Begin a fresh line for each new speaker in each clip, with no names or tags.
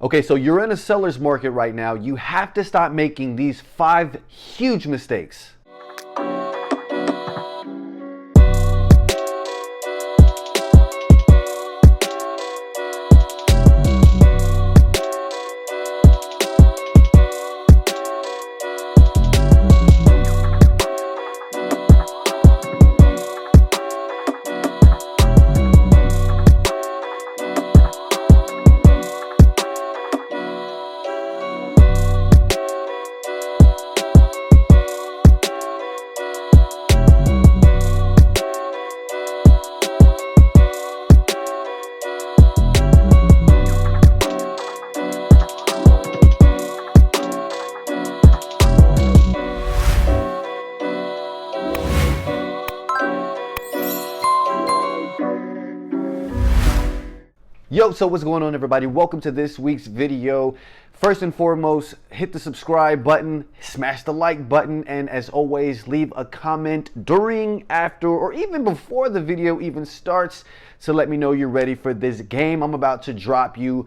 Okay, so you're in a seller's market right now. You have to stop making these 5 huge mistakes. Yo, so what's going on, everybody? Welcome to this week's video. First and foremost, hit the subscribe button, smash the like button, and as always, leave a comment during, after, or even before the video even starts to let me know you're ready for this game I'm about to drop you.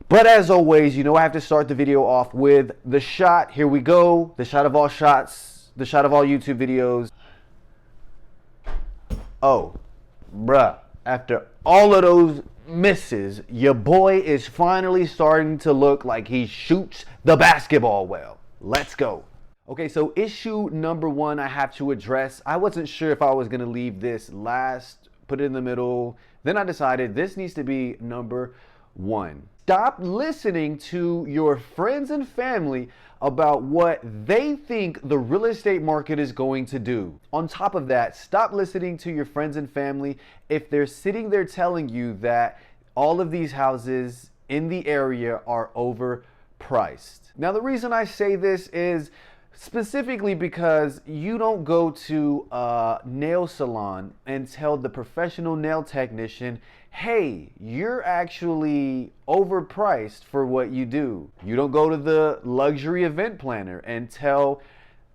But as always, you know I have to start the video off with the shot. Here we go. The shot of all shots, the shot of all YouTube videos. Oh, bruh, after all of those misses, your boy is finally starting to look like he shoots the basketball well. Let's go. Okay, so issue number 1 I have to address. I wasn't sure if I was going to leave this last, put it in the middle. Then I decided this needs to be number 1. Stop listening to your friends and family about what they think the real estate market is going to do. On top of that, stop listening to your friends and family if they're sitting there telling you that all of these houses in the area are overpriced. Now, the reason I say this is specifically because you don't go to a nail salon and tell the professional nail technician, hey, you're actually overpriced for what you do. You don't go to the luxury event planner and tell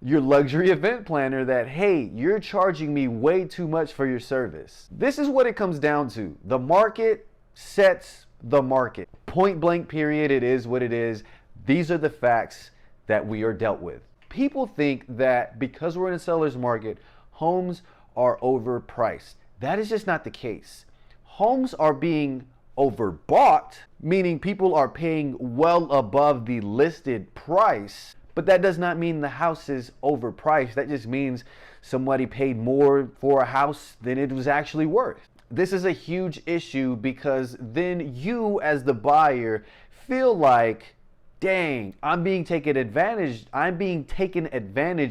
your luxury event planner that, hey, you're charging me way too much for your service. This is what it comes down to. The market sets the market. Point blank period, it is what it is. These are the facts that we are dealt with. People think that because we're in a seller's market, homes are overpriced. That is just not the case. Homes are being overbought, meaning people are paying well above the listed price, but that does not mean the house is overpriced. That just means somebody paid more for a house than it was actually worth. This is a huge issue because then you as the buyer feel like, dang, I'm being taken advantage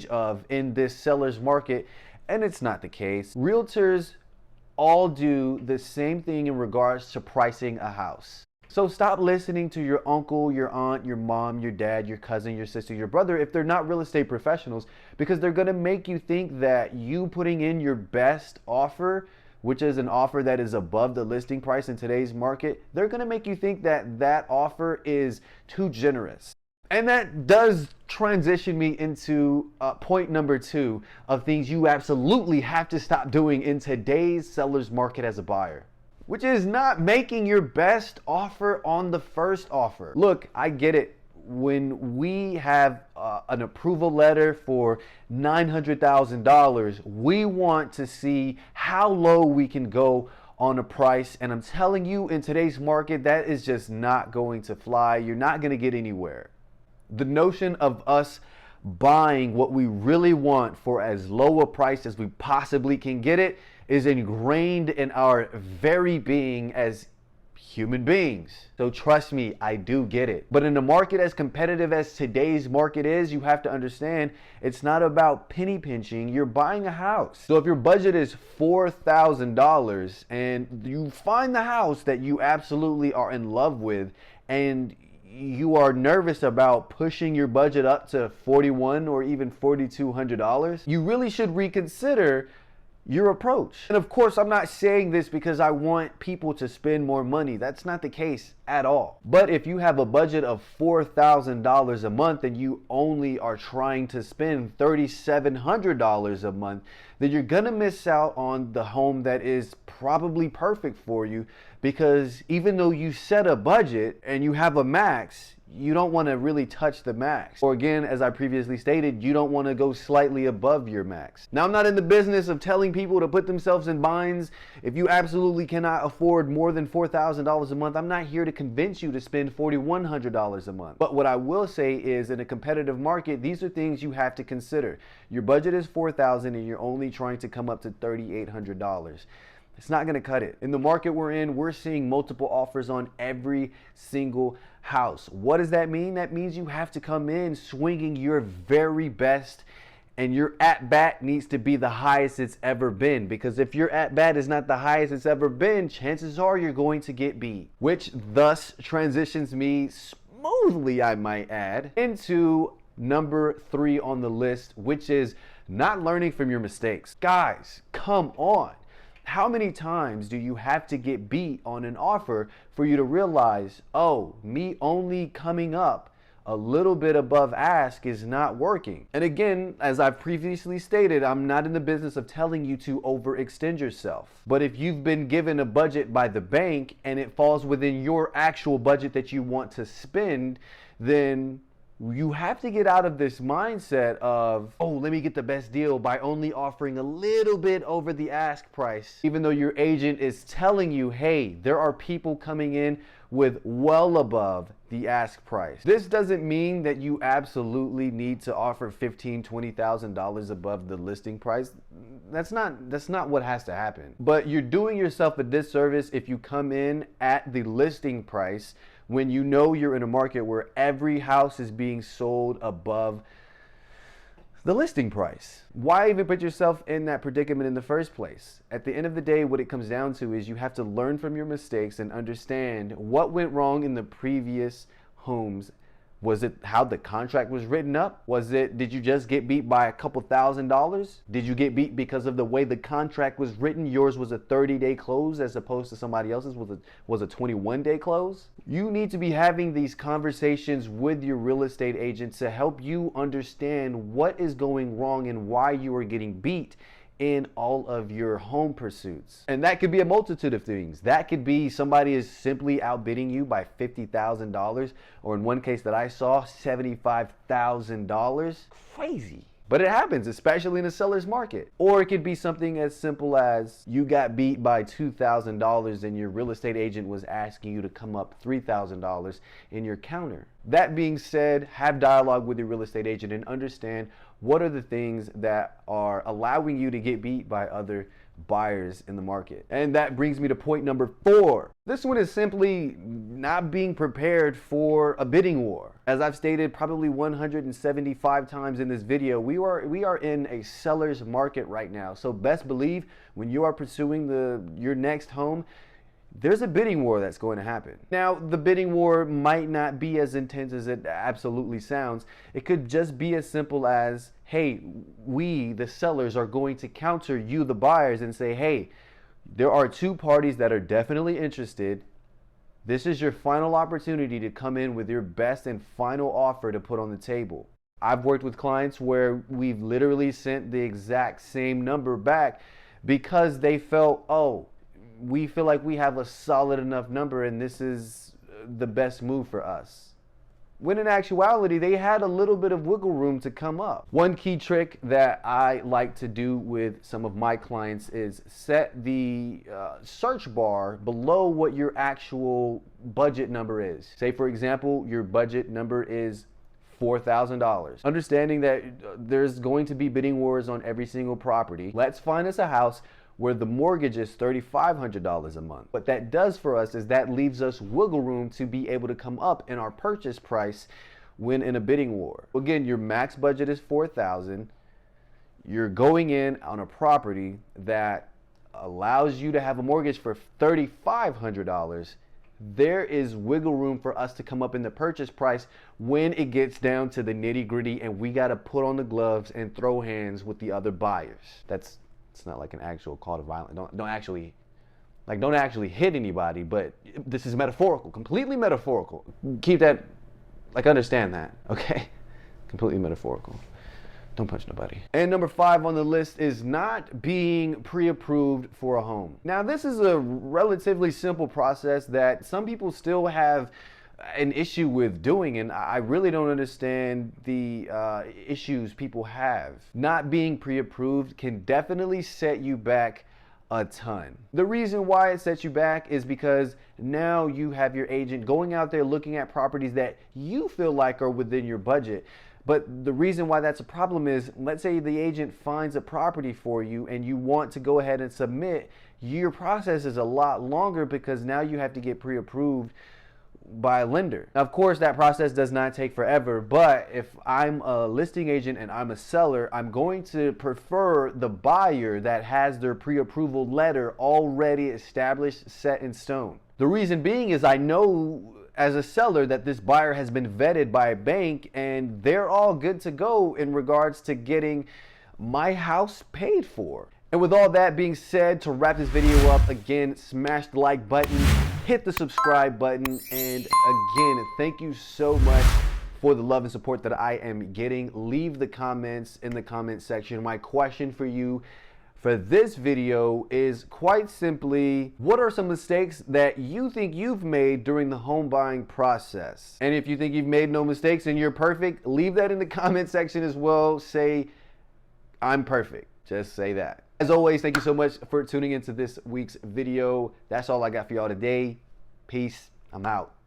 of in this seller's market, and it's not the case. Realtors all do the same thing in regards to pricing a house. So stop listening to your uncle, your aunt, your mom, your dad, your cousin, your sister, your brother if they're not real estate professionals, because they're going to make you think that you putting in your best offer, which is an offer that is above the listing price in today's market, they're going to make you think that that offer is too generous. And that does transition me into point number 2 of things you absolutely have to stop doing in today's seller's market as a buyer, which is not making your best offer on the first offer. Look, I get it. When we have an approval letter for $900,000, we want to see how low we can go on a price. And I'm telling you, in today's market, that is just not going to fly. You're not going to get anywhere. The notion of us buying what we really want for as low a price as we possibly can get it is ingrained in our very being as human beings. So trust me, I do get it. But in a market as competitive as today's market is, you have to understand it's not about penny pinching. You're buying a house. So if your budget is $4,000 and you find the house that you absolutely are in love with, and you are nervous about pushing your budget up to $4,100 or even $4,200, you really should reconsider your approach. And of course, I'm not saying this because I want people to spend more money. That's not the case at all. But if you have a budget of $4,000 a month and you only are trying to spend $3,700 a month, then you're gonna miss out on the home that is probably perfect for you, because even though you set a budget and you have a max, you don't want to really touch the max. Or again, as I previously stated, you don't want to go slightly above your max. Now, I'm not in the business of telling people to put themselves in binds. If you absolutely cannot afford more than $4,000 a month, I'm not here to convince you to spend $4,100 a month. But what I will say is, in a competitive market, these are things you have to consider. Your budget is $4,000 and you're only trying to come up to $3,800. It's not going to cut it. In the market we're in, we're seeing multiple offers on every single house. What does that mean? That means you have to come in swinging your very best, and your at bat needs to be the highest it's ever been, because if your at bat is not the highest it's ever been, chances are you're going to get beat. Which thus transitions me smoothly, I might add, into number 3 on the list, which is not learning from your mistakes. Guys, come on. How many times do you have to get beat on an offer for you to realize, oh, me only coming up a little bit above ask is not working? And again, as I've previously stated, I'm not in the business of telling you to overextend yourself. But if you've been given a budget by the bank and it falls within your actual budget that you want to spend, then you have to get out of this mindset of, oh, let me get the best deal by only offering a little bit over the ask price, even though your agent is telling you, hey, there are people coming in with well above the ask price. This doesn't mean that you absolutely need to offer $15,000, $20,000 above the listing price. That's not what has to happen. But you're doing yourself a disservice if you come in at the listing price when you know you're in a market where every house is being sold above the listing price. Why even put yourself in that predicament in the first place? At the end of the day, what it comes down to is you have to learn from your mistakes and understand what went wrong in the previous homes. Was it how the contract was written up? Did you just get beat by a couple $1,000s? Did you get beat because of the way the contract was written? Yours was a 30-day close as opposed to somebody else's was a 21-day close? You need to be having these conversations with your real estate agent to help you understand what is going wrong and why you are getting beat in all of your home pursuits. And that could be a multitude of things. That could be somebody is simply outbidding you by $50,000, or in one case that I saw, $75,000. Crazy. But it happens, especially in a seller's market. Or it could be something as simple as you got beat by $2,000 and your real estate agent was asking you to come up $3,000 in your counter. That being said, have dialogue with your real estate agent and understand what are the things that are allowing you to get beat by other buyers in the market. And that brings me to point number 4. This one is simply not being prepared for a bidding war. As I've stated probably 175 times in this video, we are in a seller's market right now. So best believe when you are pursuing your next home, there's a bidding war that's going to happen. Now, the bidding war might not be as intense as it absolutely sounds. It could just be as simple as, hey, we, the sellers, are going to counter you, the buyers, and say, hey, there are 2 parties that are definitely interested. This is your final opportunity to come in with your best and final offer to put on the table. I've worked with clients where we've literally sent the exact same number back because they felt, oh, we feel like we have a solid enough number and this is the best move for us. When in actuality, they had a little bit of wiggle room to come up. One key trick that I like to do with some of my clients is set the search bar below what your actual budget number is. Say, for example, your budget number is $4,000. Understanding that there's going to be bidding wars on every single property, let's find us a house where the mortgage is $3,500 a month. What that does for us is that leaves us wiggle room to be able to come up in our purchase price when in a bidding war. Again, your max budget is $4,000. You're going in on a property that allows you to have a mortgage for $3,500. There is wiggle room for us to come up in the purchase price when it gets down to the nitty-gritty and we got to put on the gloves and throw hands with the other buyers. That's It's not like an actual call to violence. Don't actually hit anybody, but this is metaphorical, completely metaphorical. Keep that, understand that, okay? Completely metaphorical. Don't punch nobody. And number 5 on the list is not being pre-approved for a home. Now, this is a relatively simple process that some people still have an issue with doing, and I really don't understand the issues people have. Not being pre-approved can definitely set you back a ton. The reason why it sets you back is because now you have your agent going out there looking at properties that you feel like are within your budget. But the reason why that's a problem is, let's say the agent finds a property for you and you want to go ahead and submit, your process is a lot longer because now you have to get pre-approved by a lender. Now, of course, that process does not take forever, but if I'm a listing agent and I'm a seller, I'm going to prefer the buyer that has their pre-approval letter already established, set in stone. The reason being is I know as a seller that this buyer has been vetted by a bank and they're all good to go in regards to getting my house paid for. And with all that being said, to wrap this video up, again, smash the like button, hit the subscribe button, and again, thank you so much for the love and support that I am getting. Leave the comments in the comment section. My question for you for this video is quite simply, what are some mistakes that you think you've made during the home buying process? And if you think you've made no mistakes and you're perfect, leave that in the comment section as well. Say, I'm perfect. Just say that. As always, thank you so much for tuning into this week's video. That's all I got for y'all today. Peace. I'm out.